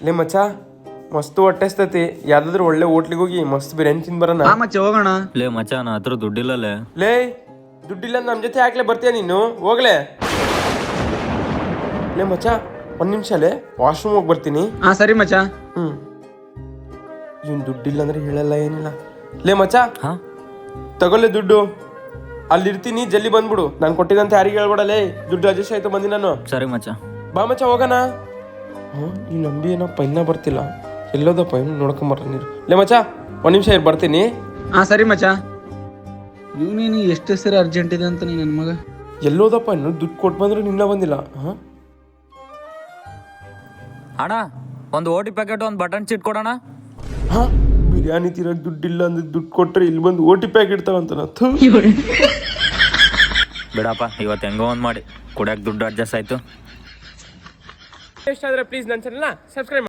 ಲೇ ಮಚ್ಚ ಮಸ್ತ್ ಹೊಟ್ಟೆಸ್ತತಿ ಯಾವ್ದಾದ್ರು ಒಳ್ಳೆ ಹೋಟ್ಲಿಗೆ ಹೋಗಿ ಮಸ್ತ್ ಬಿರಿಯಾನಿ ತಿನ್ ಬರೋಣ. ಮಚ್ಚ ಹೋಗೋಣ. ಲೇ ಮಚ್ಚ ನಾ ಹತ್ರ ದುಡ್ಡಿಲ್ಲಲೇ. ಲೇ ದುಡ್ಡಿಲ್ಲ ನಮ್ಮ ಜೊತೆ ಹಾಕ್ಲೆ ಬರ್ತೀಯ ನೀನು ಹೋಗ್ಲೆ. ಲೇ ಮಚ್ಚ ಒಂದ್ ನಿಮಿಷ ಲೇ ವಾಶ್ರೂಮ್ ಹೋಗಿ ಬರ್ತೀನಿ. ಸರಿ ಮಚ್ಚ. ಇವ್ನು ದುಡ್ಡಿಲ್ಲ ಅಂದ್ರೆ ಹೇಳಲ್ಲ ಏನಿಲ್ಲ. ಲೇ ಮಚ್ಚ ಹಾ ತಗೊಳ್ಳೆ ದುಡ್ಡು, ಅಲ್ಲಿರ್ತೀನಿ ಜಲ್ದಿ ಬಂದ್ಬಿಡು. ನಾನು ಕೊಟ್ಟಿದಂತೆ ಯಾರಿಗೆ ಹೇಳ್ಬೇಡಲೇ, ದುಡ್ಡು ಅಡ್ಜಸ್ಟ್ ಆಯ್ತು ಬಂದಿ ನಾನು. ಸರಿ ಮಚ್ಚ. ಬಾ ಮಚ್ಚ ಹೋಗೋಣ. ಈ ನಂಬಿ ಏನಪ್ಪ ಇನ್ನೂ ಬರ್ತಿಲ್ಲ, ಎಲ್ಲೋದಪ್ಪ ಇನ್ನು ನೋಡ್ಕೊಂಬರ್ರ ನೀರು. ಲೇ ಮಚ್ಚ ಒಂದ್ ನಿಮಿಷ ಬರ್ತೀನಿ. ಸರಿ ಮಚ್ಚ. ಇವನೇನು ಎಷ್ಟು ಸರಿ ಅರ್ಜೆಂಟ್ ಇದೆ ಅಂತ ನನ್ನ ಮಗ. ಎಲ್ಲೋದಪ್ಪ ಇನ್ನು ದುಡ್ಡು ಕೊಟ್ಟು ಬಂದ್ರೆ ನಿನ್ನ ಬಂದಿಲ್ಲ. ಅಣ್ಣ ಒಂದು ಓಟಿ ಪ್ಯಾಕೆಟ್ ಒಂದು ಬಟನ್ ಚಿಟ್ ಕೊಡೋಣ. ಬಿರಿಯಾನಿ ತಿನ್ನೋಕೆ ದುಡ್ಡಿಲ್ಲ ಅಂದ್ರೆ ದುಡ್ಡು ಕೊಟ್ರೆ ಇಲ್ಲಿ ಬಂದು ಓಟಿ ಪ್ಯಾಕ್ ಇಡ್ತಾವಂತ. ಬಿಡಪ್ಪ ಇವತ್ತು ಹೆಂಗೋ ಒಂದು ಮಾಡಿ ಕುಡಿಯೋಕೆ ದುಡ್ಡು ಅಡ್ಜಸ್ಟ್ ಆಯ್ತು. ಇಷ್ಟ ಆದರೆ ಪ್ಲೀಸ್ ನನ್ನ ಚಾನಲ್ನ ಸಬ್ಸ್ಕ್ರೈಬ್